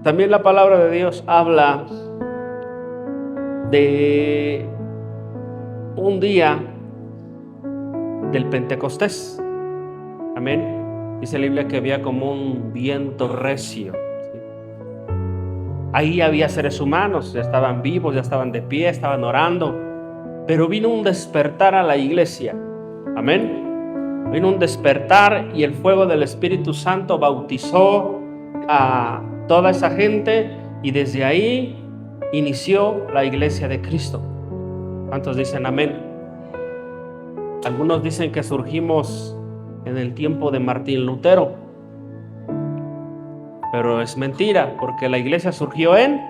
También la palabra de Dios habla de un día del Pentecostés. Amén. Dice la Biblia que había como un viento recio. Ahí había seres humanos, ya estaban vivos, ya estaban de pie, estaban orando. Pero vino un despertar a la iglesia. Amén. Vino un despertar y el fuego del Espíritu Santo bautizó a toda esa gente y desde ahí inició la iglesia de Cristo. ¿Cuántos dicen amén? Algunos dicen que surgimos en el tiempo de Martín Lutero, pero es mentira, porque la iglesia surgió en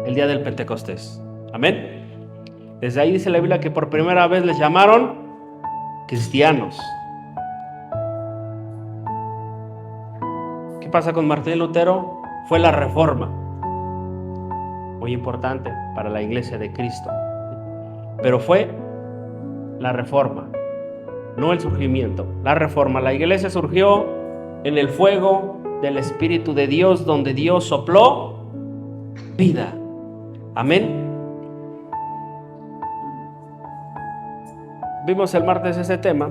el día del Pentecostés. Amén. Desde ahí dice la Biblia que por primera vez les llamaron cristianos. ¿Qué pasa con Martín Lutero? Fue la reforma, muy importante para la iglesia de Cristo, pero fue la reforma, no el surgimiento, la reforma. La iglesia surgió en el fuego del Espíritu de Dios, donde Dios sopló vida. Amén. Vimos el martes ese tema,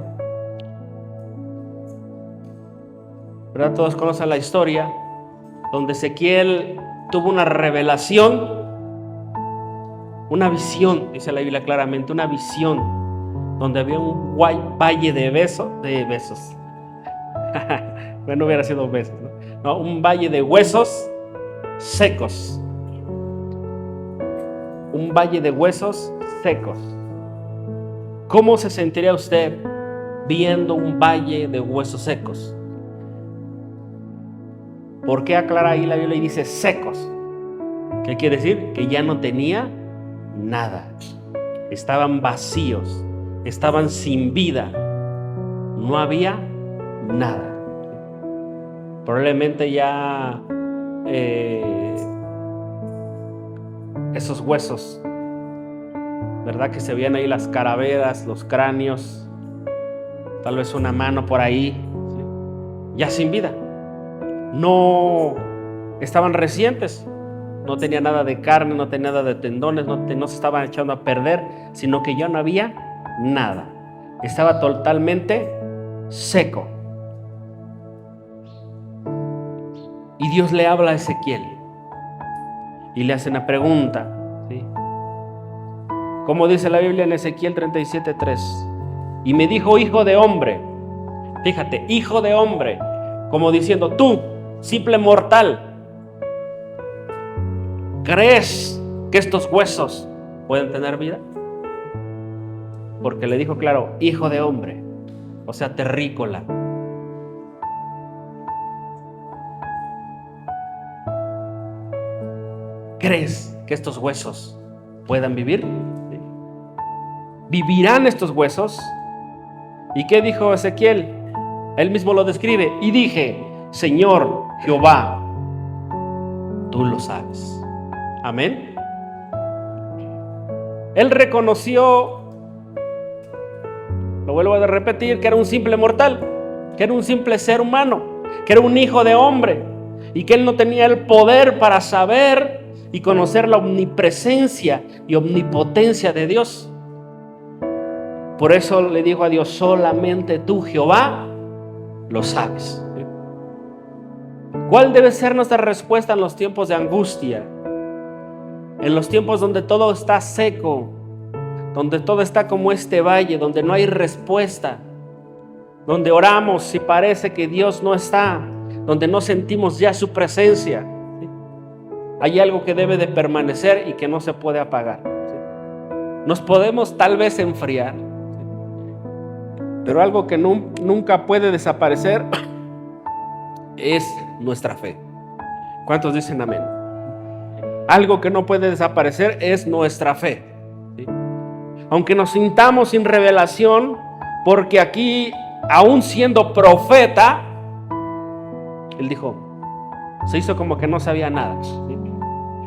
¿verdad? Todos conocen la historia donde Ezequiel tuvo una revelación, una visión, dice la Biblia claramente, una visión donde había un valle de besos. Bueno, hubiera sido besos, ¿no? Un valle de huesos secos. Un valle de huesos secos. ¿Cómo se sentiría usted viendo un valle de huesos secos? ¿Por qué aclara ahí la Biblia y dice secos? ¿Qué quiere decir? Que ya no tenía nada. Estaban vacíos, estaban sin vida, no había nada. Probablemente ya esos huesos, ¿verdad? Que se veían ahí las calaveras, los cráneos, tal vez una mano por ahí, ¿sí? Ya sin vida. No estaban recientes, no tenía nada de carne, no tenía nada de tendones, no se estaban echando a perder, sino que ya no había nada. Estaba totalmente seco. Y Dios le habla a Ezequiel y le hace una pregunta, ¿sí? Como dice la Biblia en Ezequiel 37:3, y me dijo, hijo de hombre, fíjate, hijo de hombre, como diciendo, tú, simple mortal, ¿crees que estos huesos pueden tener vida? Porque le dijo claro, hijo de hombre, o sea, terrícola. ¿Crees que estos huesos puedan vivir? ¿Vivirán estos huesos? ¿Y qué dijo Ezequiel? Él mismo lo describe. Y dije, Señor Jehová, tú lo sabes. Amén. Él reconoció, lo vuelvo a repetir, que era un simple mortal, que era un simple ser humano, que era un hijo de hombre y que él no tenía el poder para saber y conocer la omnipresencia y omnipotencia de Dios. Por eso le dijo a Dios, solamente tú, Jehová, lo sabes. ¿Cuál debe ser nuestra respuesta en los tiempos de angustia? En los tiempos donde todo está seco, donde todo está como este valle, donde no hay respuesta, donde oramos y parece que Dios no está, donde no sentimos ya su presencia. Hay algo que debe de permanecer y que no se puede apagar. Nos podemos tal vez enfriar, pero algo que nunca puede desaparecer es nuestra fe. ¿Cuántos dicen amén? Algo que no puede desaparecer es nuestra fe, ¿sí? Aunque nos sintamos sin revelación, porque aquí, aún siendo profeta, él dijo, se hizo como que no sabía nada, ¿sí?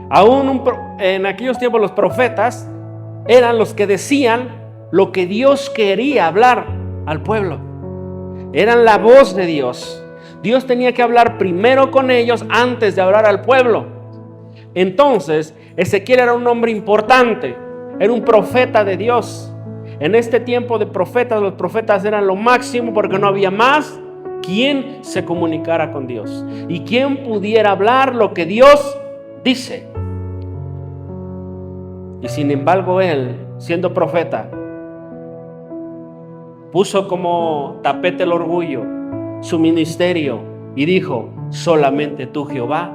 Aún en aquellos tiempos los profetas eran los que decían lo que Dios quería hablar al pueblo. Eran la voz de Dios. Dios tenía que hablar primero con ellos antes de hablar al pueblo. Entonces, Ezequiel era un hombre importante, era un profeta de Dios. En este tiempo de profetas, los profetas eran lo máximo porque no había más quien se comunicara con Dios y quien pudiera hablar lo que Dios dice. Y sin embargo, él, siendo profeta, puso como tapete el orgullo, su ministerio, y dijo: solamente tú, Jehová,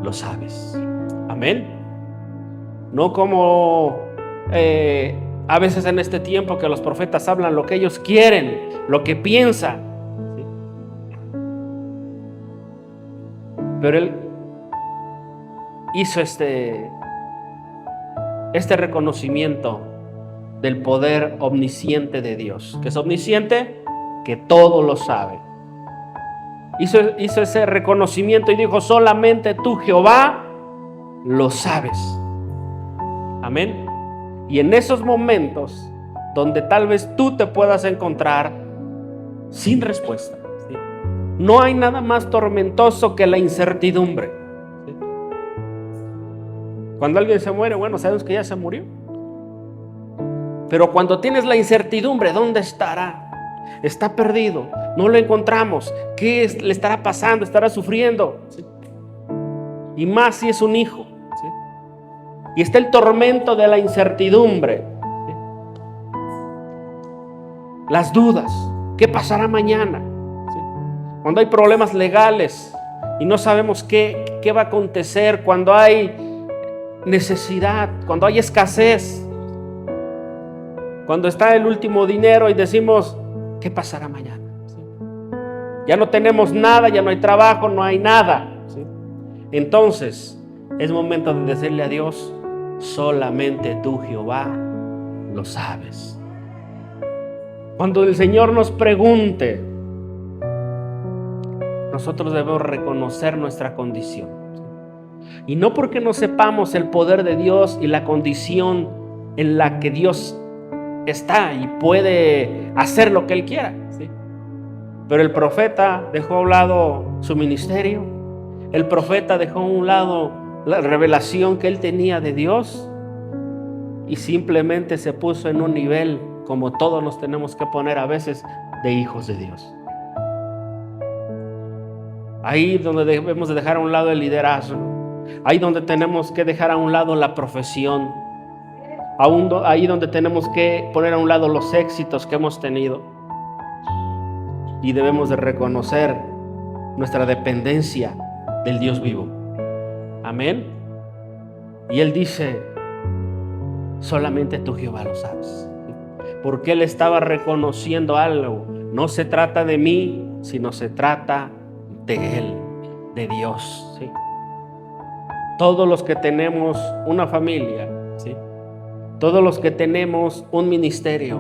lo sabes. Amén. No como a veces en este tiempo que los profetas hablan lo que ellos quieren, lo que piensan. ¿Sí? Pero él hizo este reconocimiento del poder omnisciente de Dios. ¿Que es omnisciente? Que todo lo sabe. Hizo ese reconocimiento y dijo: solamente tú, Jehová, lo sabes. Amén. Y en esos momentos donde tal vez tú te puedas encontrar sin respuesta, ¿sí? No hay nada más tormentoso que la incertidumbre, ¿sí? Cuando alguien se muere, bueno, sabemos que ya se murió. Pero cuando tienes la incertidumbre, ¿dónde estará? Está perdido, no lo encontramos. ¿Qué le estará pasando? ¿Estará sufriendo? ¿Sí? Y más si es un hijo, ¿sí? Y está el tormento de la incertidumbre, ¿sí? Las dudas, ¿qué pasará mañana? ¿Sí? Cuando hay problemas legales y no sabemos qué va a acontecer, cuando hay necesidad, cuando hay escasez, cuando está el último dinero y decimos: ¿qué pasará mañana? ¿Sí? Ya no tenemos nada, ya no hay trabajo, no hay nada, ¿sí? Entonces es momento de decirle a Dios: solamente tú, Jehová, lo sabes. Cuando el Señor nos pregunte, nosotros debemos reconocer nuestra condición, ¿sí? Y no porque no sepamos el poder de Dios y la condición en la que Dios está y puede hacer lo que Él quiera, ¿sí? Pero el profeta dejó a un lado su ministerio. El profeta dejó a un lado la revelación que él tenía de Dios y simplemente se puso en un nivel, como todos nos tenemos que poner a veces, de hijos de Dios. Ahí donde debemos de dejar a un lado el liderazgo, ahí donde tenemos que dejar a un lado la profesión, ahí donde tenemos que poner a un lado los éxitos que hemos tenido, y debemos de reconocer nuestra dependencia del Dios vivo. Amén. Y él dice: solamente tú, Jehová, lo sabes. Porque él estaba reconociendo algo. No se trata de mí, sino se trata de él, de Dios, ¿sí? Todos los que tenemos una familia, ¿sí? Todos los que tenemos un ministerio,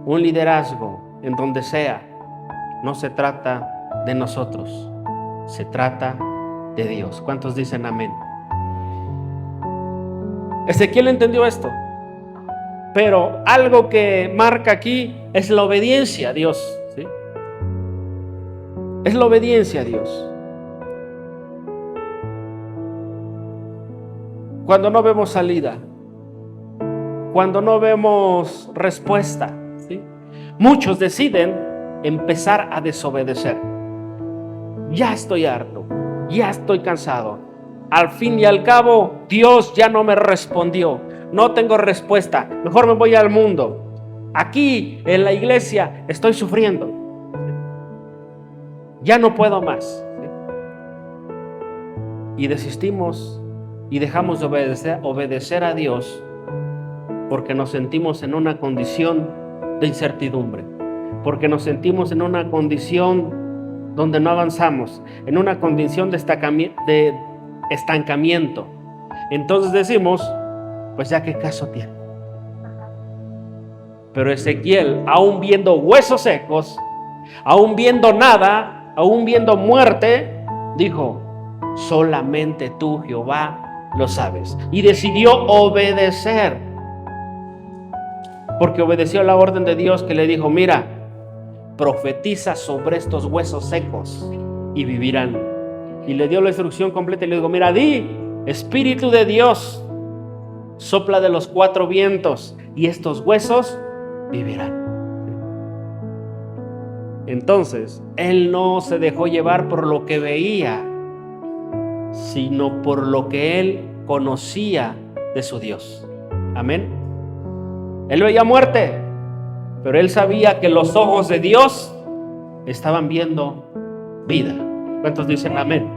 un liderazgo, en donde sea, no se trata de nosotros, se trata de Dios. ¿Cuántos dicen amén? Ezequiel entendió esto, pero algo que marca aquí es la obediencia a Dios, ¿sí? Es la obediencia a Dios. Cuando no vemos salida, cuando no vemos respuesta, ¿sí? Muchos deciden empezar a desobedecer. Ya estoy harto, ya estoy cansado. Al fin y al cabo, Dios ya no me respondió. No tengo respuesta. Mejor me voy al mundo. Aquí en la iglesia estoy sufriendo. Ya no puedo más. Y desistimos y dejamos de obedecer a Dios porque nos sentimos en una condición de incertidumbre, porque nos sentimos en una condición donde no avanzamos, en una condición de estancamiento. Entonces decimos: pues ya qué caso tiene. Pero Ezequiel, aún viendo huesos secos, aún viendo nada, aún viendo muerte, dijo: solamente tú, Jehová, lo sabes. Y decidió obedecer, porque obedeció la orden de Dios que le dijo: mira, profetiza sobre estos huesos secos y vivirán. Y le dio la instrucción completa y le digo, mira, di, Espíritu de Dios, sopla de los 4 vientos y estos huesos vivirán. Entonces, él no se dejó llevar por lo que veía, sino por lo que él conocía de su Dios. Amén. Él veía muerte, pero él sabía que los ojos de Dios estaban viendo vida. ¿Cuántos dicen amén?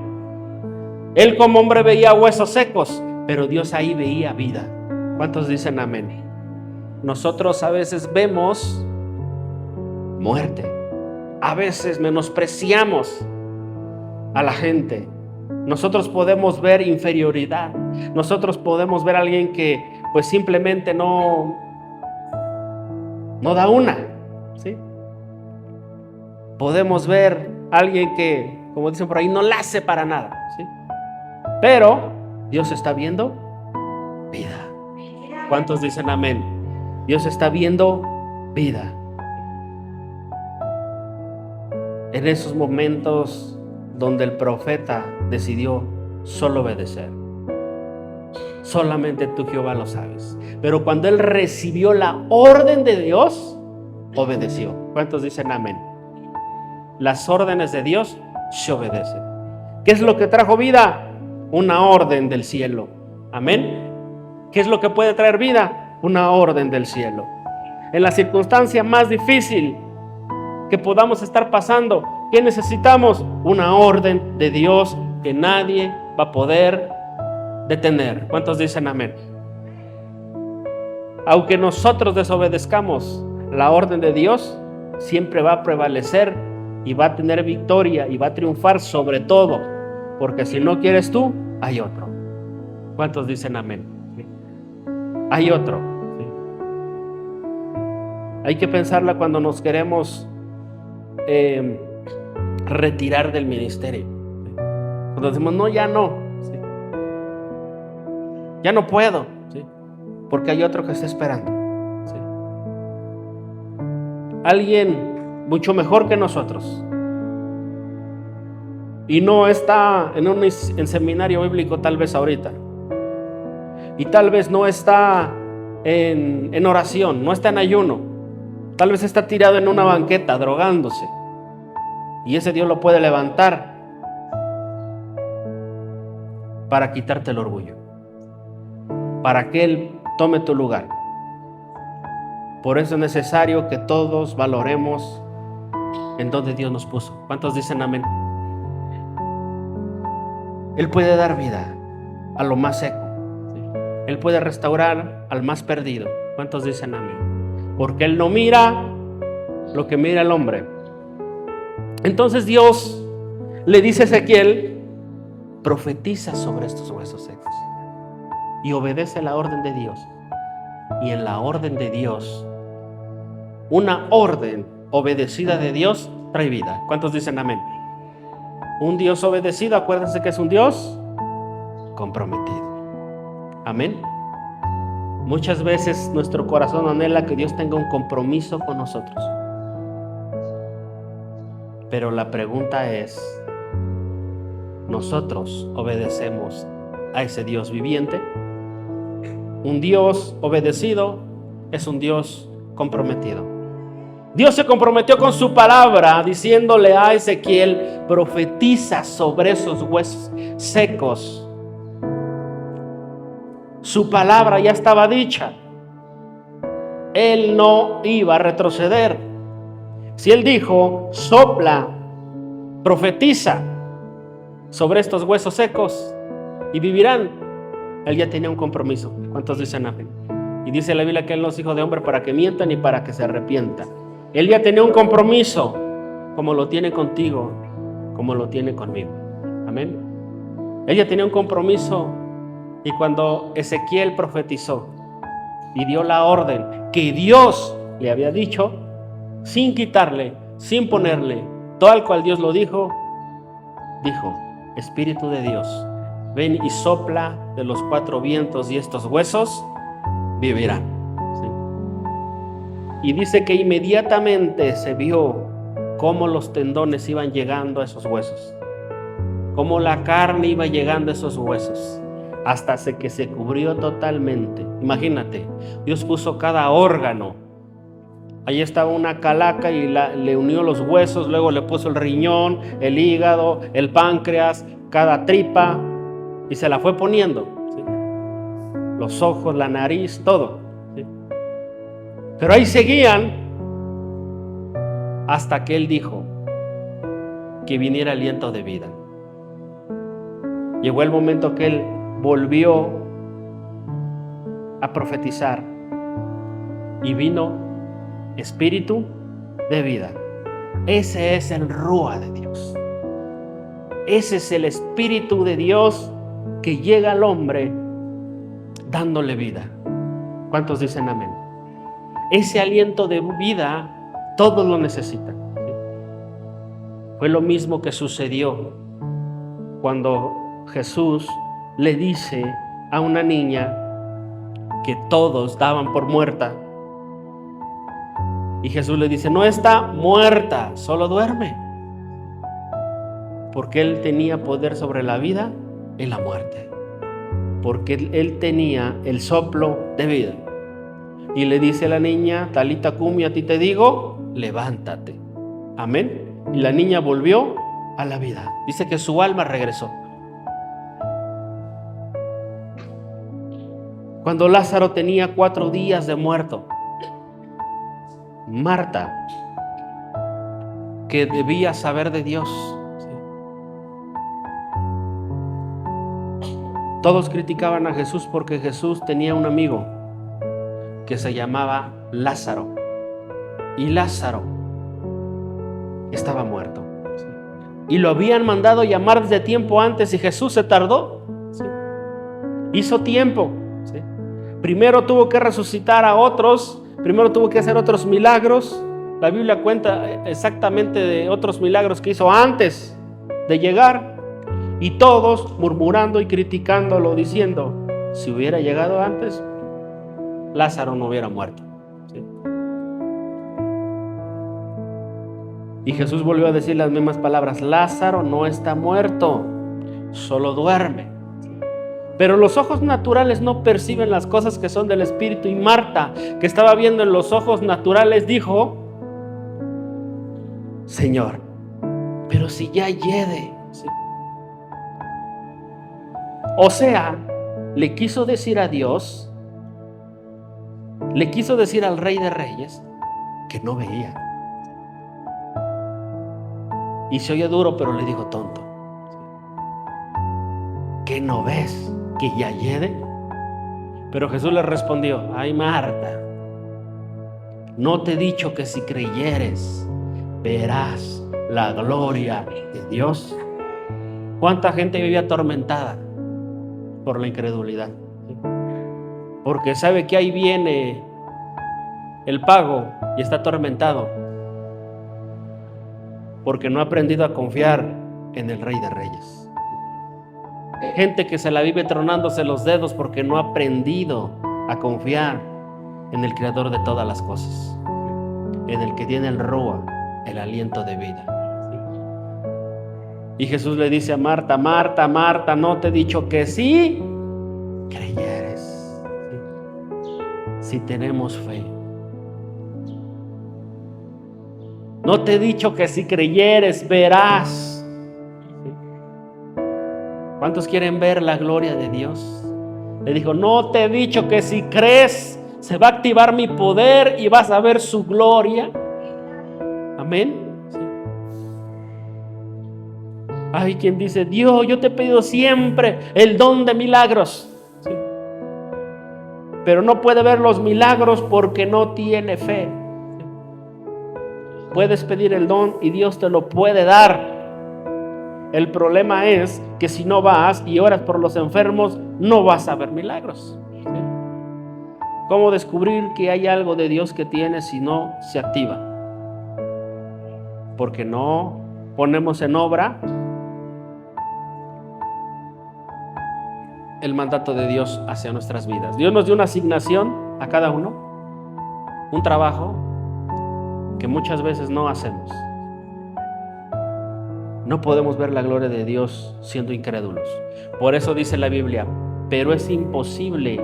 Él como hombre veía huesos secos, pero Dios ahí veía vida. ¿Cuántos dicen amén? Nosotros a veces vemos muerte. A veces menospreciamos a la gente. Nosotros podemos ver inferioridad. Nosotros podemos ver a alguien que pues simplemente no da una, ¿sí? Podemos ver a alguien que, como dicen por ahí, no la hace para nada, ¿sí? Pero Dios está viendo vida. ¿Cuántos dicen amén? Dios está viendo vida. En esos momentos donde el profeta decidió solo obedecer. Solamente tú, Jehová, lo sabes. Pero cuando él recibió la orden de Dios, obedeció. ¿Cuántos dicen amén? Las órdenes de Dios se obedecen. ¿Qué es lo que trajo vida? Una orden del cielo. Amén. ¿Qué es lo que puede traer vida? Una orden del cielo. En la circunstancia más difícil que podamos estar pasando, ¿qué necesitamos? Una orden de Dios que nadie va a poder detener. ¿Cuántos dicen amén? Aunque nosotros desobedezcamos, la orden de Dios siempre va a prevalecer y va a tener victoria y va a triunfar sobre todo, porque si no quieres tú, hay otro. ¿Cuántos dicen amén? ¿Sí? Hay otro. ¿Sí? Hay que pensarla cuando nos queremos retirar del ministerio. ¿Sí? Cuando decimos, no, ya no. ¿Sí? Ya no puedo. ¿Sí? Porque hay otro que está esperando. ¿Sí? Alguien mucho mejor que nosotros. Y no está en seminario bíblico tal vez ahorita. Y tal vez no está en oración, no está en ayuno. Tal vez está tirado en una banqueta drogándose. Y ese Dios lo puede levantar para quitarte el orgullo, para que Él tome tu lugar. Por eso es necesario que todos valoremos en donde Dios nos puso. ¿Cuántos dicen amén? Él puede dar vida a lo más seco. Él puede restaurar al más perdido. ¿Cuántos dicen amén? Porque Él no mira lo que mira el hombre. Entonces Dios le dice a Ezequiel, profetiza sobre estos huesos secos y obedece la orden de Dios. Y en la orden de Dios, una orden obedecida de Dios trae vida. ¿Cuántos dicen amén? Un Dios obedecido, acuérdense que es un Dios comprometido. Amén. Muchas veces nuestro corazón anhela que Dios tenga un compromiso con nosotros. Pero la pregunta es, ¿nosotros obedecemos a ese Dios viviente? Un Dios obedecido es un Dios comprometido. Dios se comprometió con su palabra diciéndole a Ezequiel, profetiza sobre esos huesos secos. Su palabra ya estaba dicha. Él no iba a retroceder. Si Él dijo, sopla, profetiza sobre estos huesos secos y vivirán, Él ya tenía un compromiso. ¿Cuántos dicen amén? Y dice la Biblia que Él no es hijo de hombre para que mientan ni para que se arrepientan. Él ya tenía un compromiso, como lo tiene contigo, como lo tiene conmigo. Amén. Él ya tenía un compromiso. Y cuando Ezequiel profetizó y dio la orden que Dios le había dicho, sin quitarle, sin ponerle, tal cual Dios lo dijo, dijo, Espíritu de Dios, ven y sopla de los 4 vientos y estos huesos vivirán. ¿Sí? Y dice que inmediatamente se vio cómo los tendones iban llegando a esos huesos. cómo la carne iba llegando a esos huesos, hasta que se cubrió totalmente. Imagínate, Dios puso cada órgano. Ahí estaba una calaca y le unió los huesos, luego le puso el riñón, el hígado, el páncreas, cada tripa, y se la fue poniendo, ¿sí? Los ojos, la nariz, todo, ¿sí? Pero ahí seguían hasta que Él dijo que viniera aliento de vida. Llegó el momento que Él volvió a profetizar y vino espíritu de vida. Ese es el Rúa de Dios. Ese es el Espíritu de Dios que llega al hombre dándole vida. ¿Cuántos dicen amén? Ese aliento de vida todos lo necesitan. Fue lo mismo que sucedió cuando Jesús le dice a una niña que todos daban por muerta. Y Jesús le dice, no está muerta, solo duerme. Porque Él tenía poder sobre la vida y la muerte. Porque Él tenía el soplo de vida. Y le dice a la niña, Talita cumi, a ti te digo, levántate. Amén. Y la niña volvió a la vida. Dice que su alma regresó. Cuando Lázaro tenía 4 días de muerto, Marta, que debía saber de Dios, ¿sí? Todos criticaban a Jesús porque Jesús tenía un amigo que se llamaba Lázaro, y Lázaro estaba muerto, ¿sí? Y lo habían mandado llamar desde tiempo antes y Jesús se tardó, ¿sí? Hizo tiempo, ¿sí? Primero tuvo que resucitar a otros. Primero tuvo que hacer otros milagros. La Biblia cuenta exactamente de otros milagros que hizo antes de llegar. Y todos murmurando y criticándolo, diciendo, si hubiera llegado antes, Lázaro no hubiera muerto, ¿sí? Y Jesús volvió a decir las mismas palabras, Lázaro no está muerto, solo duerme. Pero los ojos naturales no perciben las cosas que son del Espíritu. Y Marta, que estaba viendo en los ojos naturales, dijo, Señor, pero si ya hiede. ¿Sí? O sea, le quiso decir a Dios, le quiso decir al Rey de Reyes, que no veía. Y se oye duro, pero le dijo tonto. ¿Qué no ves? ¿Que ya hiede? Pero Jesús le respondió, ay Marta, ¿no te he dicho que si creyeres verás la gloria de Dios? ¿Cuánta gente vive atormentada por la incredulidad? Porque sabe que ahí viene el pago y está atormentado porque no ha aprendido a confiar en el Rey de Reyes. Gente que se la vive tronándose los dedos porque no ha aprendido a confiar en el Creador de todas las cosas, en el que tiene el Rúa, el aliento de vida. Y Jesús le dice a Marta, Marta, Marta, ¿no te he dicho que sí creyeres? Si tenemos fe. ¿No te he dicho que si creyeres verás? ¿Cuántos quieren ver la gloria de Dios? Le dijo, no te he dicho que si crees se va a activar mi poder y vas a ver su gloria. Amén. ¿Sí? Hay quien dice, Dios, yo te he pedido siempre el don de milagros. ¿Sí? Pero no puede ver los milagros porque no tiene fe. ¿Sí? Puedes pedir el don y Dios te lo puede dar. El problema es que si no vas y oras por los enfermos, no vas a ver milagros. ¿Sí? ¿Cómo descubrir que hay algo de Dios que tienes si no se activa? Porque no ponemos en obra el mandato de Dios hacia nuestras vidas. Dios nos dio una asignación a cada uno, un trabajo que muchas veces no hacemos. No podemos ver la gloria de Dios siendo incrédulos. Por eso dice la Biblia, pero es imposible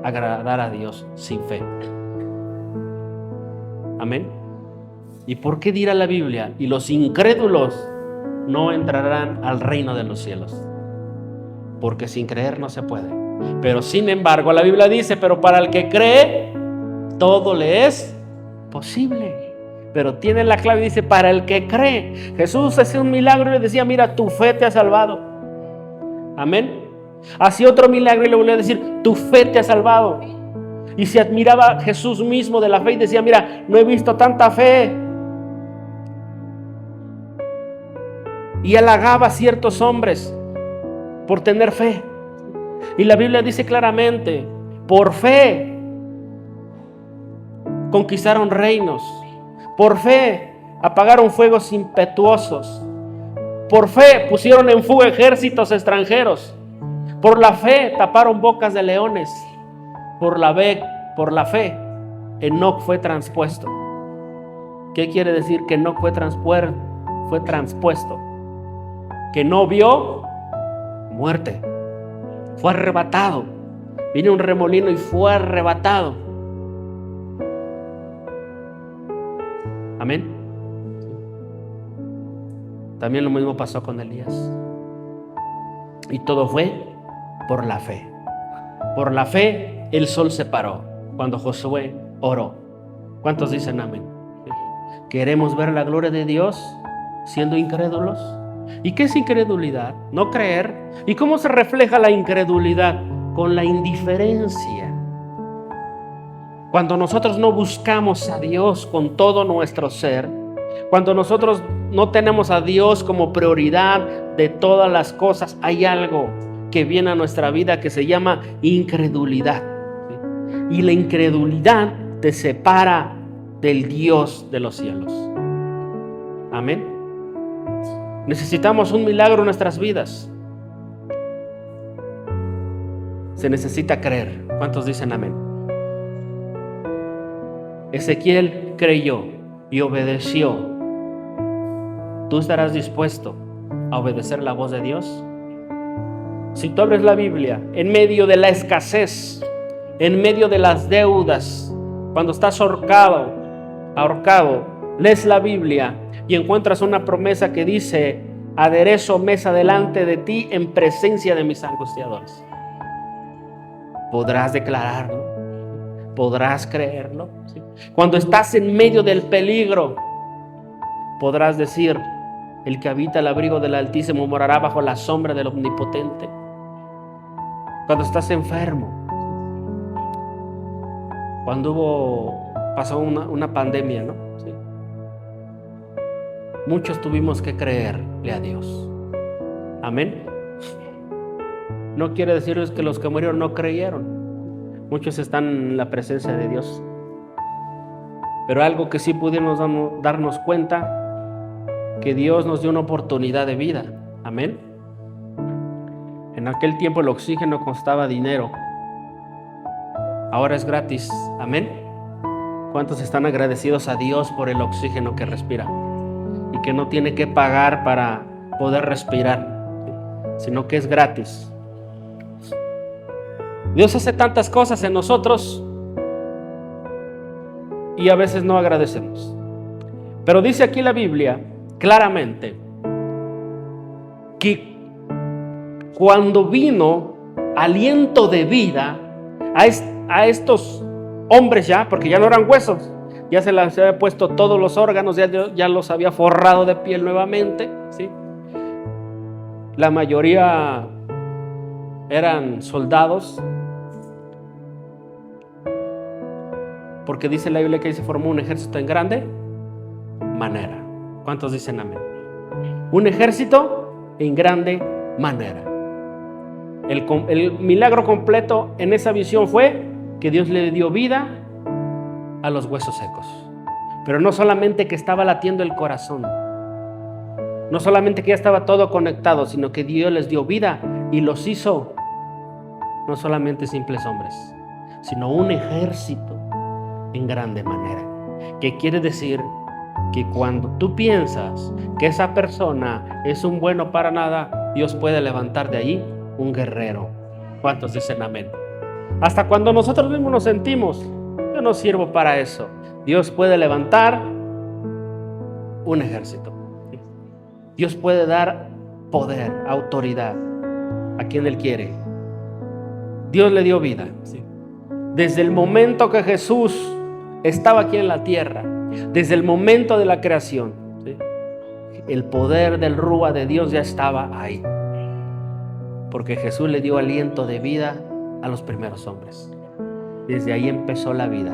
agradar a Dios sin fe. Amén. ¿Y por qué dirá la Biblia? Y los incrédulos no entrarán al reino de los cielos. Porque sin creer no se puede. Pero sin embargo, la Biblia dice, pero para el que cree, todo le es posible. Pero tiene la clave, dice, para el que cree. Jesús hacía un milagro y le decía, mira, tu fe te ha salvado. Amén. Hacía otro milagro y le volvía a decir, tu fe te ha salvado. Y se admiraba Jesús mismo de la fe y decía, mira, no he visto tanta fe. Y halagaba a ciertos hombres por tener fe. Y la Biblia dice claramente, por fe conquistaron reinos, por fe apagaron fuegos impetuosos, por fe pusieron en fuga ejércitos extranjeros, por la fe taparon bocas de leones, por la fe Enoc fue transpuesto. ¿Qué quiere decir que Enoc fue transpuesto? Que no vio muerte, fue arrebatado. Vino un remolino y fue arrebatado. Amén. También lo mismo pasó con Elías. Y todo fue por la fe. Por la fe el sol se paró cuando Josué oró. ¿Cuántos dicen amén? ¿Queremos ver la gloria de Dios siendo incrédulos? ¿Y qué es incredulidad? No creer. ¿Y cómo se refleja la incredulidad? Con la indiferencia. Cuando nosotros no buscamos a Dios con todo nuestro ser, cuando nosotros no tenemos a Dios como prioridad de todas las cosas, hay algo que viene a nuestra vida que se llama incredulidad. Y la incredulidad te separa del Dios de los cielos. Amén. Necesitamos un milagro en nuestras vidas. Se necesita creer. ¿Cuántos dicen amén? Ezequiel creyó y obedeció. ¿Tú estarás dispuesto a obedecer la voz de Dios? Si tú abres la Biblia en medio de la escasez, en medio de las deudas, cuando estás ahorcado, lees la Biblia y encuentras una promesa que dice: aderezo mesa delante de ti en presencia de mis angustiadores. Podrás declararlo, podrás creerlo, ¿sí? Cuando estás en medio del peligro, podrás decir: el que habita el abrigo del Altísimo morará bajo la sombra del Omnipotente. Cuando estás enfermo, cuando pasó una pandemia, ¿no? ¿Sí? Muchos tuvimos que creerle a Dios. Amén. No quiere decir que los que murieron no creyeron. Muchos están en la presencia de Dios. Pero algo que sí pudimos darnos cuenta, que Dios nos dio una oportunidad de vida. Amén. En aquel tiempo el oxígeno costaba dinero. Ahora es gratis. Amén. ¿Cuántos están agradecidos a Dios por el oxígeno que respira? Y que no tiene que pagar para poder respirar, sino que es gratis. Dios hace tantas cosas en nosotros y a veces no agradecemos. Pero dice aquí la Biblia claramente que cuando vino aliento de vida a estos hombres, ya, porque ya no eran huesos, ya se les había puesto todos los órganos, ya los había forrado de piel nuevamente, ¿sí? La mayoría eran soldados, porque dice la Biblia que ahí se formó un ejército en grande manera. ¿Cuántos dicen amén? Un ejército en grande manera. El milagro completo en esa visión fue que Dios le dio vida a los huesos secos. Pero no solamente que estaba latiendo el corazón, no solamente que ya estaba todo conectado, sino que Dios les dio vida y los hizo no solamente simples hombres, sino un ejército en grande manera. ¿Qué quiere decir? que cuando tú piensas que esa persona es un bueno para nada, Dios puede levantar de allí un guerrero. ¿Cuántos dicen amén? Hasta cuando nosotros mismos nos sentimos, yo no sirvo para eso, Dios puede levantar un ejército. Dios puede dar poder, autoridad a quien Él quiere. Dios le dio vida. Desde el momento que Jesús estaba aquí en la tierra, desde el momento de la creación, el poder del Rúa de Dios ya estaba ahí. Porque Jesús le dio aliento de vida a los primeros hombres. Desde ahí empezó la vida.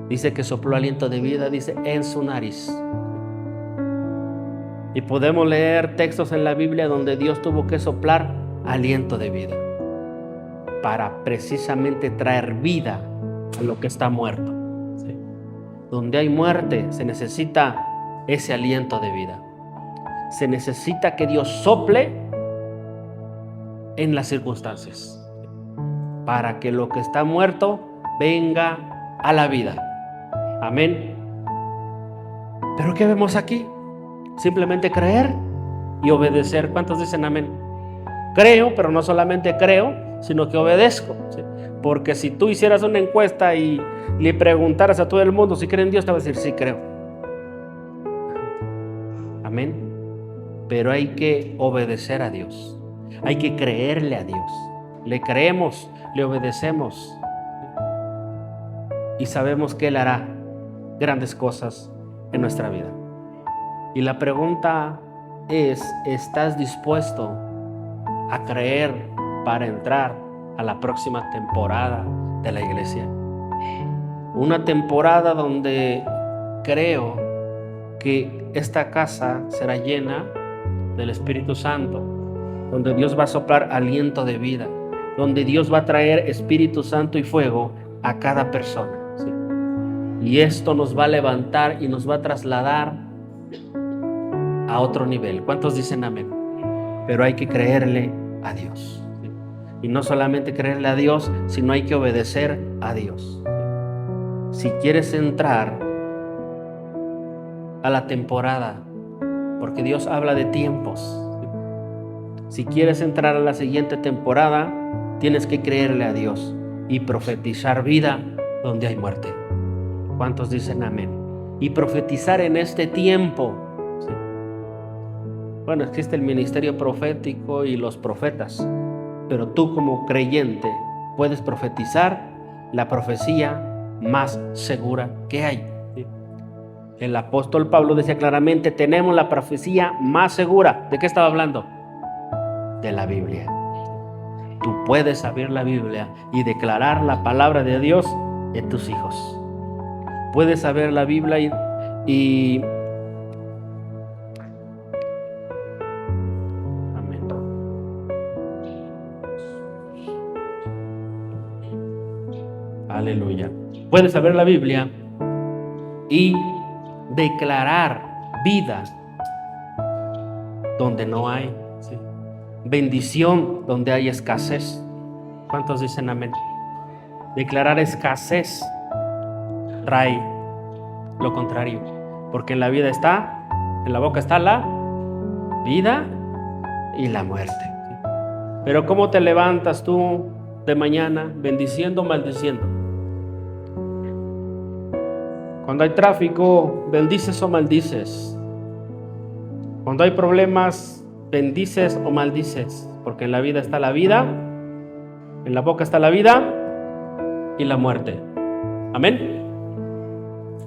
Dice que sopló aliento de vida, dice, en su nariz. Y podemos leer textos en la Biblia donde Dios tuvo que soplar aliento de vida para precisamente traer vida a lo que está muerto. ¿Sí? Donde hay muerte se necesita ese aliento de vida. Se necesita que Dios sople en las circunstancias para que lo que está muerto venga a la vida. Amén. Pero ¿qué vemos aquí? Simplemente creer y obedecer. ¿Cuántos dicen amén? Creo, pero no solamente creo, sino que obedezco. ¿Sí? Porque si tú hicieras una encuesta y le preguntaras a todo el mundo si creen en Dios, te va a decir sí creo. Amén. Pero hay que obedecer a Dios. Hay que creerle a Dios. Le creemos, le obedecemos y sabemos que Él hará grandes cosas en nuestra vida. Y la pregunta es, ¿estás dispuesto a creer para entrar a la próxima temporada de la iglesia? Una temporada donde creo que esta casa será llena del Espíritu Santo, donde Dios va a soplar aliento de vida, donde Dios va a traer Espíritu Santo y fuego a cada persona. ¿Sí? Y esto nos va a levantar y nos va a trasladar a otro nivel. ¿Cuántos dicen amén? Pero hay que creerle a Dios. ¿Sí? Y no solamente creerle a Dios, sino hay que obedecer a Dios. Si quieres entrar a la temporada, porque Dios habla de tiempos, ¿sí? Si quieres entrar a la siguiente temporada, tienes que creerle a Dios y profetizar vida donde hay muerte. ¿Cuántos dicen amén? Y profetizar en este tiempo. ¿Sí? Bueno, existe el ministerio profético y los profetas, pero tú como creyente puedes profetizar la profecía más segura que hay. ¿Sí? El apóstol Pablo decía claramente, tenemos la profecía más segura. ¿De qué estaba hablando? De la Biblia. Tú puedes abrir la Biblia y declarar la palabra de Dios en tus hijos. Puedes abrir la Biblia y amén. Aleluya. Puedes abrir la Biblia y declarar vida donde no hay. ¿Sí? Bendición donde hay escasez. ¿Cuántos dicen amén? Declarar escasez trae lo contrario, porque en la vida está, en la boca está la vida y la muerte. Pero ¿cómo te levantas tú de mañana? ¿Bendiciendo o maldiciendo? Cuando hay tráfico, ¿bendices o maldices? Cuando hay problemas, ¿bendices o maldices? Porque en la vida está la vida, en la boca está la vida y la muerte. Amén.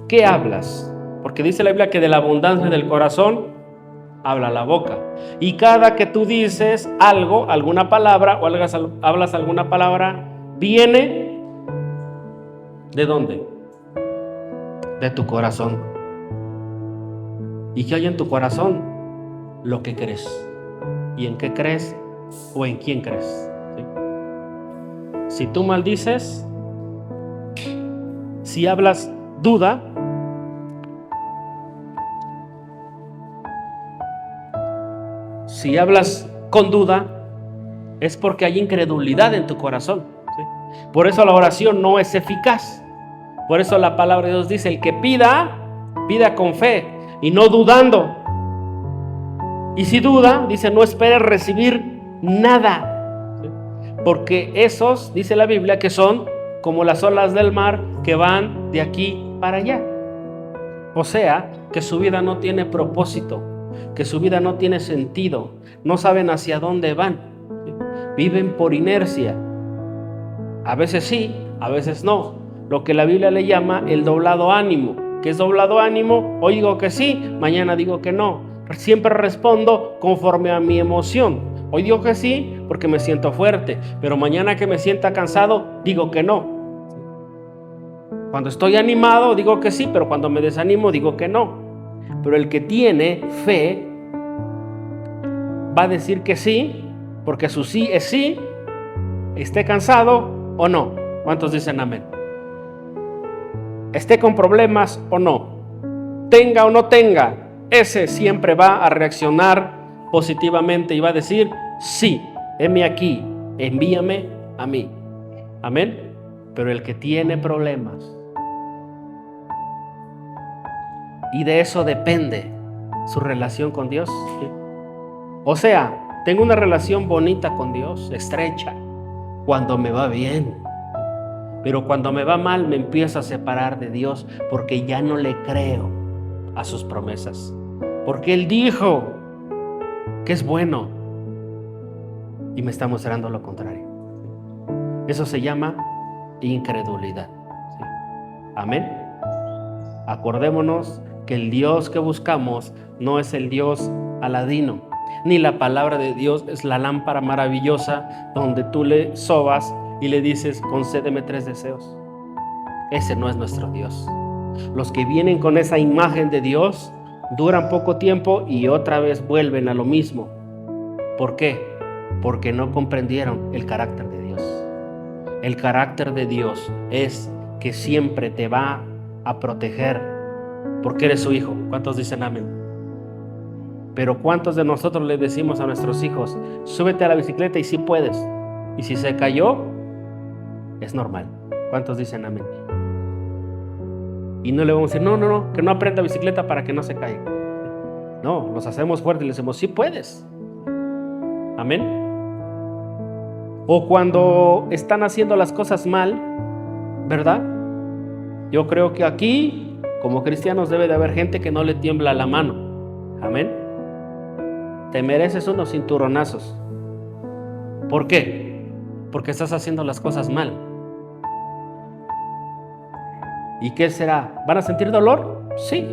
¿Qué hablas? Porque dice la Biblia que de la abundancia del corazón habla la boca. Y cada que tú dices algo, alguna palabra o hablas alguna palabra, viene ¿de dónde? De tu corazón. ¿Y qué hay en tu corazón? Lo que crees. ¿Y en qué crees o en quién crees? ¿Sí? Si tú maldices, si hablas duda, si hablas con duda, es porque hay incredulidad en tu corazón. ¿Sí? Por eso la oración no es eficaz. Por eso la palabra de Dios dice, el que pida, Pida con fe y no dudando. Y si duda, dice, no espere recibir nada. Porque esos, dice la Biblia, que son como las olas del mar que van de aquí para allá. O sea, que su vida no tiene propósito, que su vida no tiene sentido, no saben hacia dónde van. Viven por inercia. A veces sí, a veces no. Lo que la Biblia le llama el doblado ánimo. ¿Qué es doblado ánimo? Hoy digo que sí, mañana digo que no. Siempre respondo conforme a mi emoción. Hoy digo que sí porque me siento fuerte, pero mañana que me sienta cansado, digo que no. Cuando estoy animado, digo que sí, pero cuando me desanimo, digo que no. Pero el que tiene fe va a decir que sí, porque su sí es sí, esté cansado o no. ¿Cuántos dicen amén? Esté con problemas o no, tenga o no tenga, ese siempre va a reaccionar positivamente y va a decir, sí, heme aquí, envíame a mí. Amén. Pero el que tiene problemas, y de eso depende su relación con Dios, ¿sí? O sea, tengo una relación bonita con Dios, estrecha, cuando me va bien. Pero cuando me va mal me empiezo a separar de Dios porque ya no le creo a sus promesas. Porque Él dijo que es bueno y me está mostrando lo contrario. Eso se llama incredulidad. ¿Sí? Amén. Acordémonos que el Dios que buscamos no es el Dios aladino, ni la palabra de Dios es la lámpara maravillosa donde tú le sobas y le dices, concédeme 3 deseos. Ese no es nuestro Dios. Los que vienen con esa imagen de Dios duran poco tiempo y otra vez vuelven a lo mismo. ¿Por qué? Porque no comprendieron el carácter de Dios. El carácter de Dios es que siempre te va a proteger porque eres su hijo. ¿Cuántos dicen amén? Pero ¿cuántos de nosotros le decimos a nuestros hijos, súbete a la bicicleta y sí puedes? Y si se cayó, es normal. ¿Cuántos dicen amén? Y no le vamos a decir, no, que no aprenda bicicleta para que no se caiga. No, los hacemos fuertes y le decimos, sí puedes. Amén. O cuando están haciendo las cosas mal, ¿verdad? Yo creo que aquí, como cristianos, debe de haber gente que no le tiembla la mano. Amén. Te mereces unos cinturonazos. ¿Por qué? Porque estás haciendo las cosas mal. ¿Y qué será? ¿Van a sentir dolor? Sí.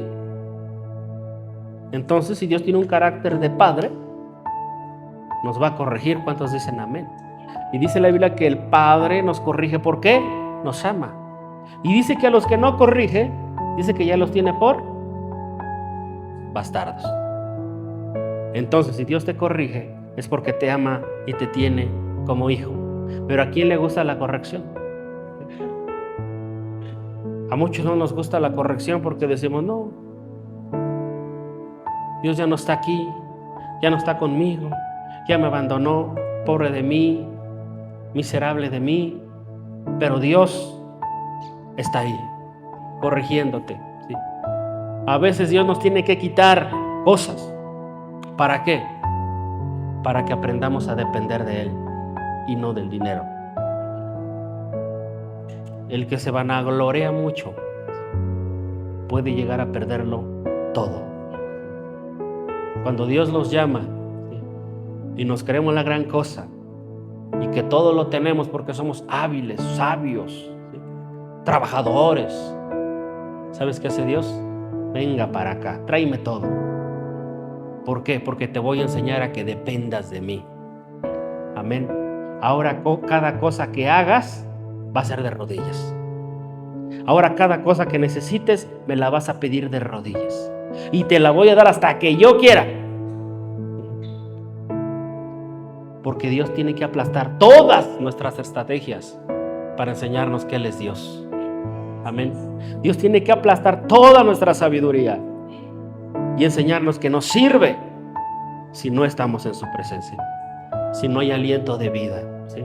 Entonces, si Dios tiene un carácter de padre, nos va a corregir. ¿Cuántos dicen amén? Y dice la Biblia que el Padre nos corrige. ¿Por qué? Nos ama. Y dice que a los que no corrige, dice que ya los tiene por bastardos. Entonces, si Dios te corrige, es porque te ama y te tiene como hijo. Pero ¿a quién le gusta la corrección? A muchos no nos gusta la corrección porque decimos, no, Dios ya no está aquí, ya no está conmigo, ya me abandonó, pobre de mí, miserable de mí. Pero Dios está ahí, corrigiéndote, ¿sí? A veces Dios nos tiene que quitar cosas. ¿Para qué? Para que aprendamos a depender de Él y no del dinero. El que se vanagloria mucho puede llegar a perderlo todo. Cuando Dios nos llama, ¿sí?, y nos creemos la gran cosa y que todo lo tenemos porque somos hábiles, sabios, ¿sí?, trabajadores, ¿sabes qué hace Dios? Venga para acá, tráeme todo. ¿Por qué? Porque te voy a enseñar a que dependas de mí. Amén. Ahora cada cosa que hagas va a ser de rodillas. Ahora cada cosa que necesites me la vas a pedir de rodillas. Y te la voy a dar hasta que yo quiera. Porque Dios tiene que aplastar todas nuestras estrategias para enseñarnos que Él es Dios. Amén. Dios tiene que aplastar toda nuestra sabiduría y enseñarnos que no sirve si no estamos en su presencia, si no hay aliento de vida, ¿sí?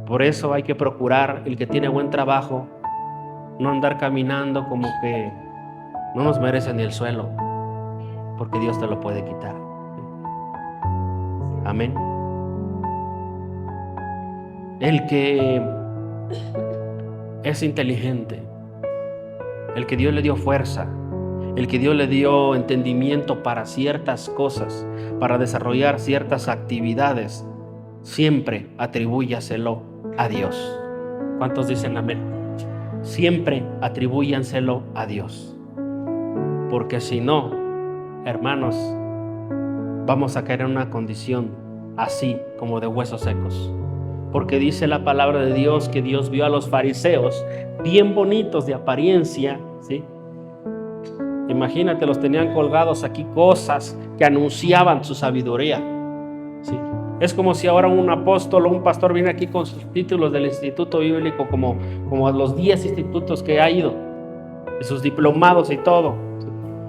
Por eso hay que procurar, el que tiene buen trabajo, no andar caminando como que no nos merece ni el suelo, porque Dios te lo puede quitar. Amén. El que es inteligente, el que Dios le dio fuerza, el que Dios le dio entendimiento para ciertas cosas, para desarrollar ciertas actividades, siempre atribúyaselo a Dios. ¿Cuántos dicen amén? Siempre atribúyanselo a Dios. Porque si no, hermanos, vamos a caer en una condición así como de huesos secos. Porque dice la palabra de Dios que Dios vio a los fariseos bien bonitos de apariencia, ¿sí? Imagínate, los tenían colgados aquí cosas que anunciaban su sabiduría, ¿sí? Es como si ahora un apóstol o un pastor viene aquí con sus títulos del instituto bíblico, como los 10 institutos que ha ido, y sus diplomados y todo, ¿sí?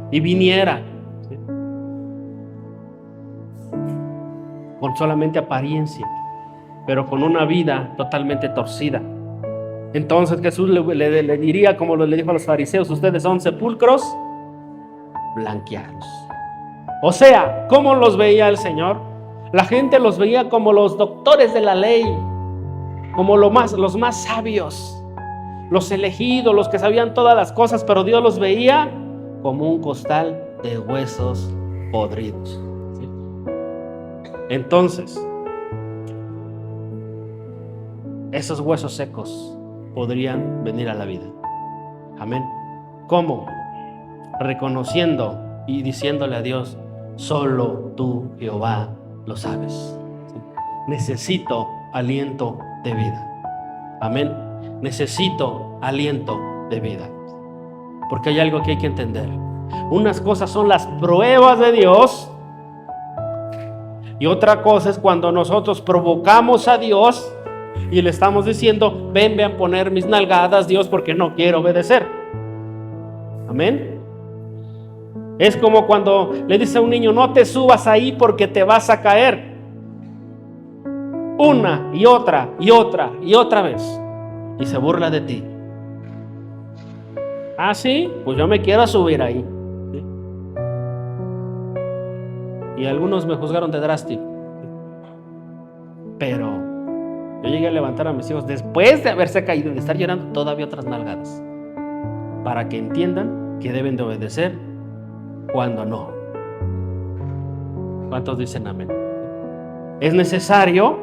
Y viniera, ¿sí? Con solamente apariencia, pero con una vida totalmente torcida. Entonces Jesús le diría, como le dijo a los fariseos: ustedes son sepulcros blanqueados. O sea, ¿cómo los veía el Señor? La gente los veía como los doctores de la ley, como los más sabios, los elegidos, los que sabían todas las cosas, pero Dios los veía como un costal de huesos podridos, ¿sí? Entonces, esos huesos secos podrían venir a la vida. Amén. ¿Cómo? Reconociendo y diciéndole a Dios: solo tú, Jehová, lo sabes. ¿Sí? Necesito aliento de vida. Amén. Necesito aliento de vida. Porque hay algo que hay que entender. Unas cosas son las pruebas de Dios, y otra cosa es cuando nosotros provocamos a Dios y le estamos diciendo: ven a poner mis nalgadas, Dios, porque no quiero obedecer. Amén. Es como cuando le dice a un niño: no te subas ahí porque te vas a caer. Una y otra y otra y otra vez. Y se burla de ti. Ah, sí, pues yo me quiero subir ahí. ¿Sí? Y algunos me juzgaron de drástico. Pero yo llegué a levantar a mis hijos después de haberse caído y de estar llorando todavía otras nalgadas, para que entiendan que deben de obedecer cuando no. ¿Cuántos dicen amén? ¿Es necesario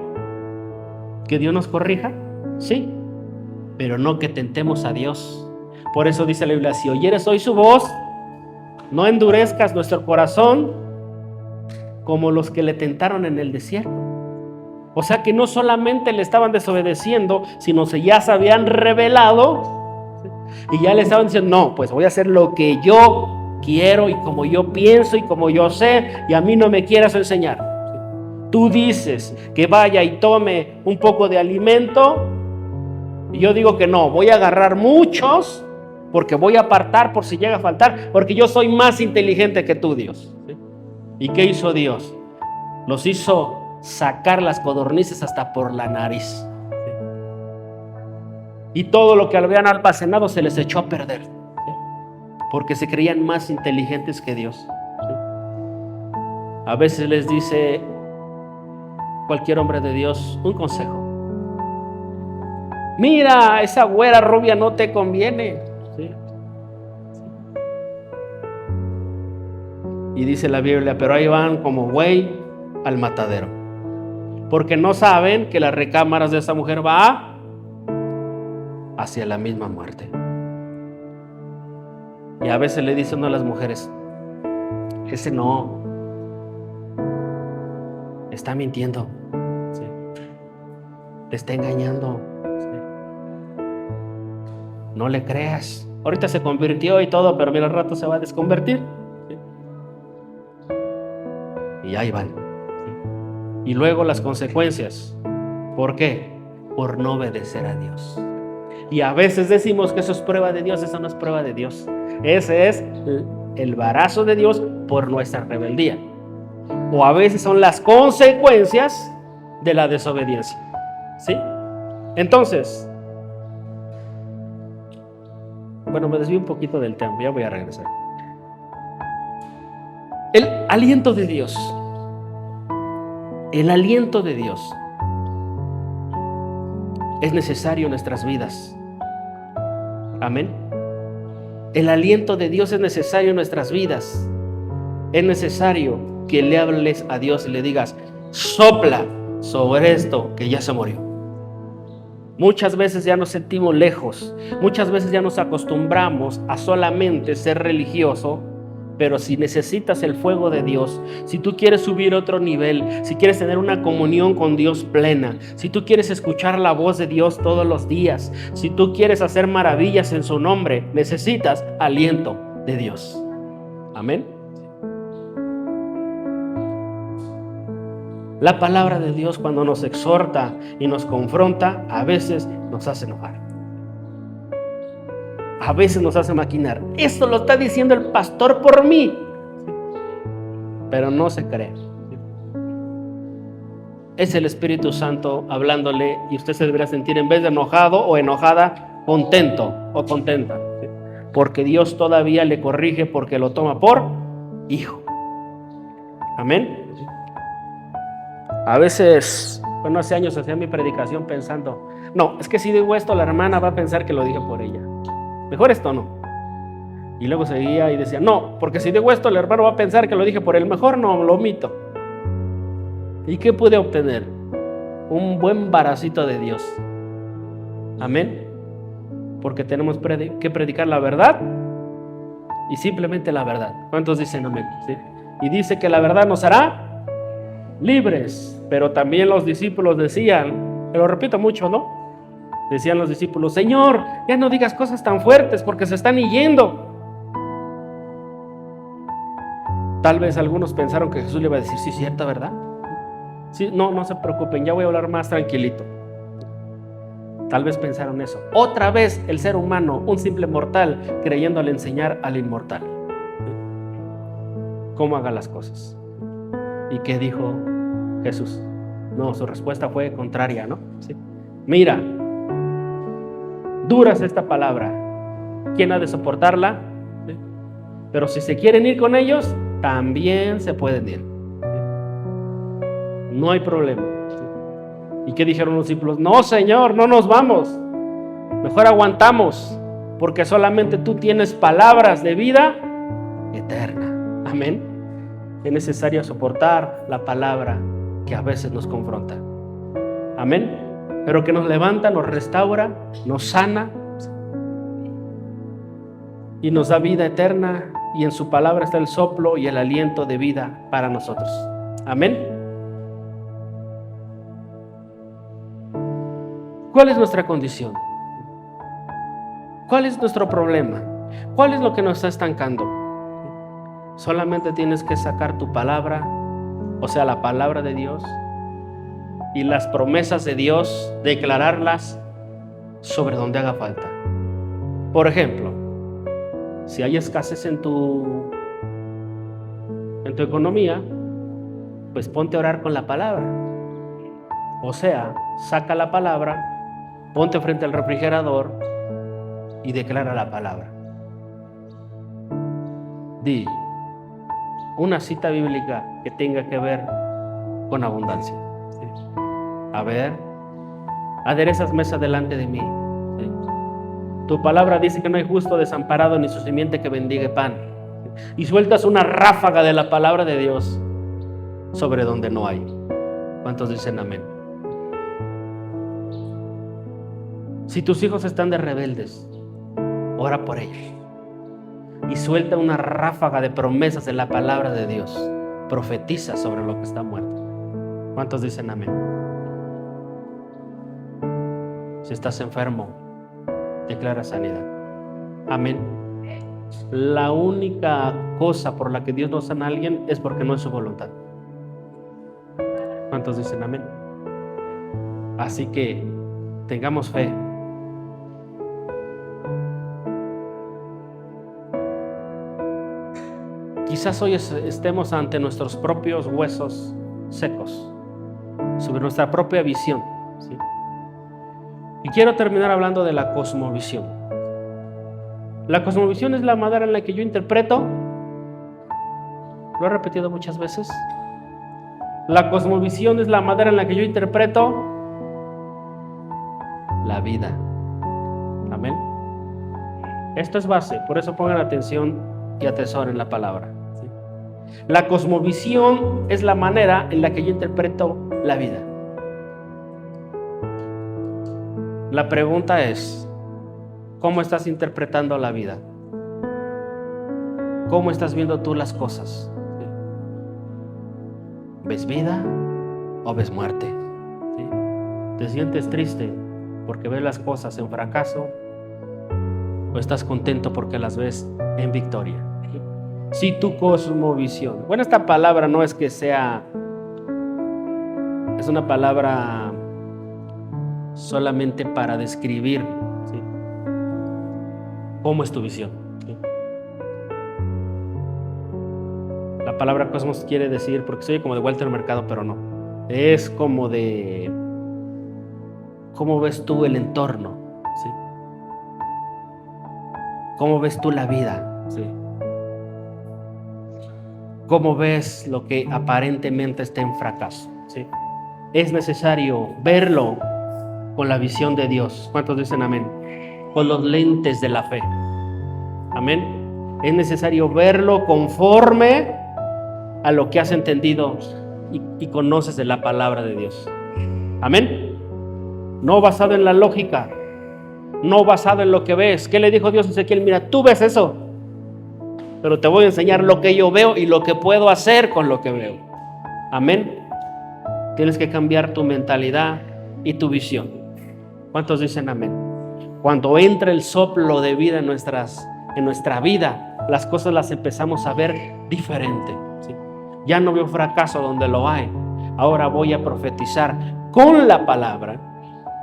que Dios nos corrija? Sí, pero no que tentemos a Dios. Por eso dice la Biblia: si oyeres hoy su voz, no endurezcas nuestro corazón como los que le tentaron en el desierto. O sea que no solamente le estaban desobedeciendo, sino que ya se habían rebelado, ¿sí? Y ya le estaban diciendo: no, pues voy a hacer lo que yo quiero y como yo pienso y como yo sé, y a mí no me quieras enseñar. ¿Sí? Tú dices que vaya y tome un poco de alimento, y yo digo que no, voy a agarrar muchos, porque voy a apartar por si llega a faltar, porque yo soy más inteligente que tú, Dios. ¿Sí? ¿Y qué hizo Dios? Los hizo sacar las codornices hasta por la nariz. ¿Sí? Y todo lo que habían almacenado se les echó a perder, ¿sí? Porque se creían más inteligentes que Dios. ¿Sí? A veces les dice cualquier hombre de Dios un consejo: mira, esa güera rubia no te conviene. ¿Sí? Y dice la Biblia: pero ahí van como buey al matadero, porque no saben que las recámaras de esa mujer va hacia la misma muerte. Y a veces le dicen a las mujeres: ese no, está mintiendo, ¿sí? Te está engañando, ¿sí? No le creas. Ahorita se convirtió y todo, pero mira, al rato se va a desconvertir, ¿sí? Y ahí van, ¿sí? Y luego las consecuencias. ¿Por qué? Por no obedecer a Dios. Y a veces decimos que eso es prueba de Dios. Eso no es prueba de Dios. Ese es el embarazo de Dios por nuestra rebeldía. O a veces son las consecuencias de la desobediencia, ¿sí? Entonces, bueno, me desvío un poquito del tema, ya voy a regresar. El aliento de Dios. El aliento de Dios es necesario en nuestras vidas. Amén. El aliento de Dios es necesario en nuestras vidas. Es necesario que le hables a Dios y le digas: sopla sobre esto que ya se murió. Muchas veces ya nos sentimos lejos. Muchas veces ya nos acostumbramos a solamente ser religioso. Pero si necesitas el fuego de Dios, si tú quieres subir a otro nivel, si quieres tener una comunión con Dios plena, si tú quieres escuchar la voz de Dios todos los días, si tú quieres hacer maravillas en su nombre, necesitas aliento de Dios. Amén. La palabra de Dios, cuando nos exhorta y nos confronta, a veces nos hace enojar. A veces nos hace maquinar. Esto lo está diciendo el pastor por mí. Pero no se cree. Es el Espíritu Santo hablándole, y usted se debería sentir, en vez de enojado o enojada, contento o contenta. Porque Dios todavía le corrige, porque lo toma por hijo. Amén. A veces, bueno, hace años hacía mi predicación pensando: no, es que si digo esto, la hermana va a pensar que lo dije por ella. Mejor esto no. Y luego seguía y decía: no, porque si digo esto, el hermano va a pensar que lo dije por él. Mejor no, lo omito. ¿Y qué pude obtener? Un buen varacito de Dios. Amén. Porque tenemos que predicar la verdad y simplemente la verdad. ¿Cuántos dicen amén? ¿Sí? Y dice que la verdad nos hará libres. Pero también los discípulos decían, lo repito mucho, ¿no? Decían los discípulos: Señor, ya no digas cosas tan fuertes porque se están yendo. Tal vez algunos pensaron que Jesús le iba a decir: sí, cierta, ¿verdad? Sí, no se preocupen, ya voy a hablar más tranquilito. Tal vez pensaron eso. Otra vez el ser humano, un simple mortal, creyendo al enseñar al inmortal cómo haga las cosas. ¿Y qué dijo Jesús? No, su respuesta fue contraria, ¿no? ¿Sí? Mira, dura es esta palabra. ¿Quién ha de soportarla? ¿Sí? Pero si se quieren ir con ellos, también se pueden ir. No hay problema. ¿Sí? ¿Y qué dijeron los discípulos? No, Señor, no nos vamos. Mejor aguantamos, porque solamente tú tienes palabras de vida eterna. Amén. Es necesario soportar la palabra que a veces nos confronta. Amén. Pero que nos levanta, nos restaura, nos sana y nos da vida eterna, y en su palabra está el soplo y el aliento de vida para nosotros. Amén. ¿Cuál es nuestra condición? ¿Cuál es nuestro problema? ¿Cuál es lo que nos está estancando? Solamente tienes que sacar tu palabra, o sea, la palabra de Dios, y las promesas de Dios, declararlas sobre donde haga falta. Por ejemplo, si hay escasez en tu economía, pues ponte a orar con la palabra. O sea, saca la palabra, ponte frente al refrigerador y declara la palabra. Di una cita bíblica que tenga que ver con abundancia. ¿Sí? A ver, aderezas mesa delante de mí. ¿Sí? Tu palabra dice que no hay justo desamparado ni su simiente que bendiga pan. ¿Sí? Y sueltas una ráfaga de la palabra de Dios sobre donde no hay. ¿Cuántos dicen amén? Si tus hijos están de rebeldes, ora por ellos y suelta una ráfaga de promesas de la palabra de Dios. Profetiza sobre lo que está muerto. ¿Cuántos dicen amén? Si estás enfermo, declara sanidad. Amén. La única cosa por la que Dios no sana a alguien es porque no es su voluntad. ¿Cuántos dicen amén? Así que tengamos fe. Quizás hoy estemos ante nuestros propios huesos secos, sobre nuestra propia visión, ¿sí? Y quiero terminar hablando de la cosmovisión. La cosmovisión es la manera en la que yo interpreto Lo he repetido muchas veces. La cosmovisión es la manera en la que yo interpreto la vida. Amén. Esto es base, por eso pongan atención y atesoren la palabra. ¿Sí? La cosmovisión es la manera en la que yo interpreto la vida. La pregunta es, ¿cómo estás interpretando la vida? ¿Cómo estás viendo tú las cosas? ¿Sí? ¿Ves vida o ves muerte? ¿Sí? ¿Te sientes triste porque ves las cosas en fracaso o estás contento porque las ves en victoria? Si tu cosmovisión, bueno, esta palabra no es que sea, es una palabra solamente para describir, ¿sí?, cómo es tu visión, ¿sí? La palabra cosmos quiere decir, porque soy como de vuelta al mercado, pero no, es como de cómo ves tú el entorno, ¿sí? ¿Cómo ves tú la vida? ¿Sí? ¿Cómo ves lo que aparentemente está en fracaso? ¿Sí? Es necesario verlo con la visión de Dios. ¿Cuántos dicen amén? Con los lentes de la fe. Amén. Es necesario verlo conforme a lo que has entendido y conoces de la palabra de Dios. Amén. No basado en la lógica, no basado en lo que ves. ¿Qué le dijo Dios a Ezequiel? Mira, tú ves eso, pero te voy a enseñar lo que yo veo y lo que puedo hacer con lo que veo. Amén. Tienes que cambiar tu mentalidad y tu visión. ¿Cuántos dicen amén? Cuando entra el soplo de vida en nuestra vida, las cosas las empezamos a ver diferente, ¿sí? Ya no veo fracaso donde lo hay. Ahora voy a profetizar con la palabra.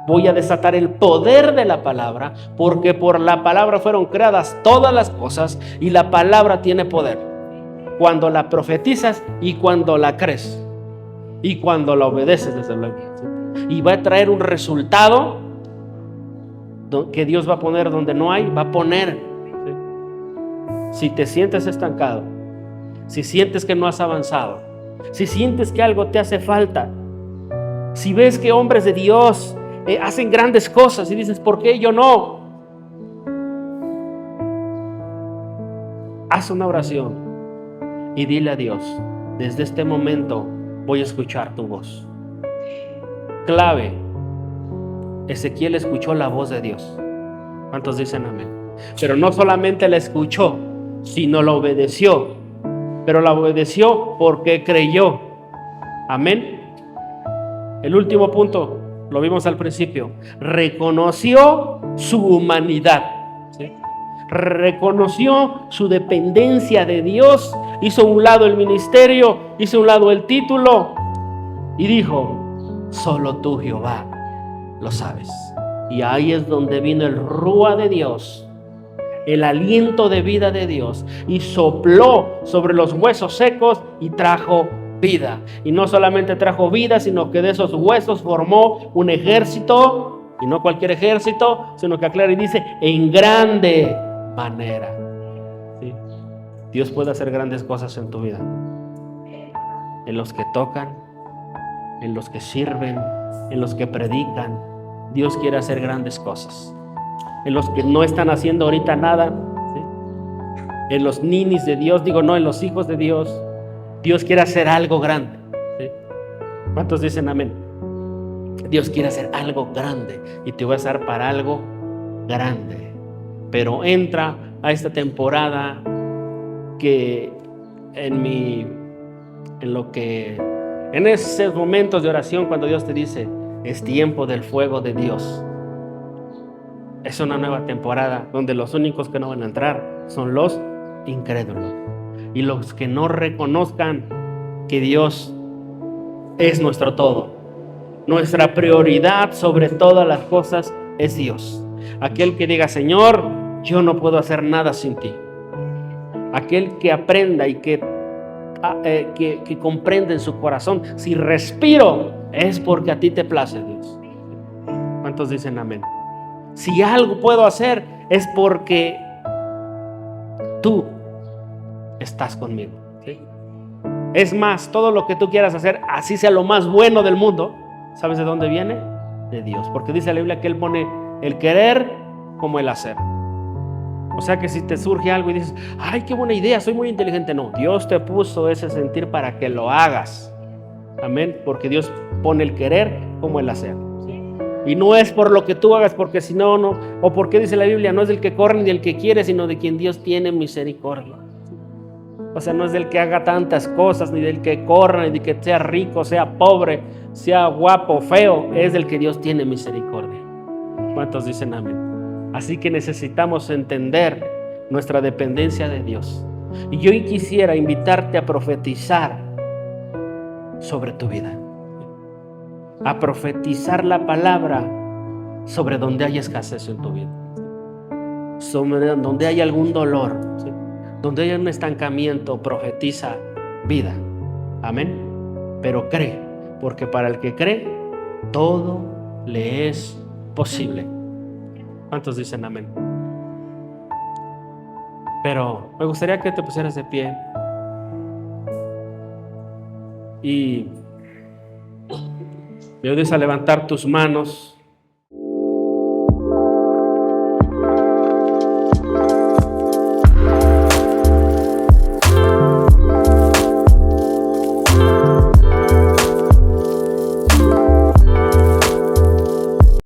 Voy a desatar el poder de la palabra, porque por la palabra fueron creadas todas las cosas y la palabra tiene poder. Cuando la profetizas y cuando la crees y cuando la obedeces, desde luego, ¿sí? Y va a traer un resultado que Dios va a poner donde no hay, va a poner, ¿sí? Si te sientes estancado, si sientes que no has avanzado, si sientes que algo te hace falta, si ves que hombres de Dios hacen grandes cosas y dices, ¿por qué yo no? Haz una oración y dile a Dios, desde este momento voy a escuchar tu voz. Clave, Ezequiel escuchó la voz de Dios. ¿Cuántos dicen amén? Pero no solamente la escuchó, sino la obedeció. Pero la obedeció porque creyó. Amén. El último punto, lo vimos al principio, reconoció su humanidad, ¿sí? Reconoció su dependencia de Dios, hizo a un lado el ministerio, hizo a un lado el título y dijo, solo tú, Jehová, lo sabes. Y ahí es donde vino el rúa de Dios, el aliento de vida de Dios, y sopló sobre los huesos secos y trajo vida. Y no solamente trajo vida, sino que de esos huesos formó un ejército, y no cualquier ejército, sino que aclara y dice, en grande manera. ¿Sí? Dios puede hacer grandes cosas en tu vida, en los que tocan, en los que sirven, en los que predican. Dios quiere hacer grandes cosas. En los que no están haciendo ahorita nada, ¿sí? En los ninis de Dios, en los hijos de Dios, Dios quiere hacer algo grande, ¿sí? ¿Cuántos dicen amén? Dios quiere hacer algo grande y te va a usar para algo grande. Pero entra a esta temporada que en esos momentos de oración, cuando Dios te dice, es tiempo del fuego de Dios. Es una nueva temporada donde los únicos que no van a entrar son los incrédulos y los que no reconozcan que Dios es nuestro todo. Nuestra prioridad sobre todas las cosas es Dios. Aquel que diga, Señor, yo no puedo hacer nada sin ti. Aquel que aprenda y que comprenda en su corazón, si respiro es porque a ti te place, Dios. ¿Cuántos dicen amén? Si algo puedo hacer es porque tú estás conmigo, ¿sí? Es más, todo lo que tú quieras hacer, así sea lo más bueno del mundo, ¿sabes de dónde viene? De Dios. Porque dice la Biblia que Él pone el querer como el hacer. O sea que si te surge algo y dices, ay, qué buena idea, soy muy inteligente. No, Dios te puso ese sentir para que lo hagas. Amén. Porque Dios pone el querer como el hacer. Y no es por lo que tú hagas, porque si no, no. O porque dice la Biblia, no es del que corre ni del que quiere, sino de quien Dios tiene misericordia. O sea, no es del que haga tantas cosas, ni del que corra, ni del que sea rico, sea pobre, sea guapo, feo. Es del que Dios tiene misericordia. ¿Cuántos dicen amén? Así que necesitamos entender nuestra dependencia de Dios. Y yo quisiera invitarte a profetizar sobre tu vida. A profetizar la palabra sobre donde hay escasez en tu vida. Sobre donde hay algún dolor, ¿sí? Donde hay un estancamiento, profetiza vida. Amén. Pero cree, porque para el que cree, todo le es posible. ¿Cuántos dicen amén? Pero me gustaría que te pusieras de pie y me ayudes a levantar tus manos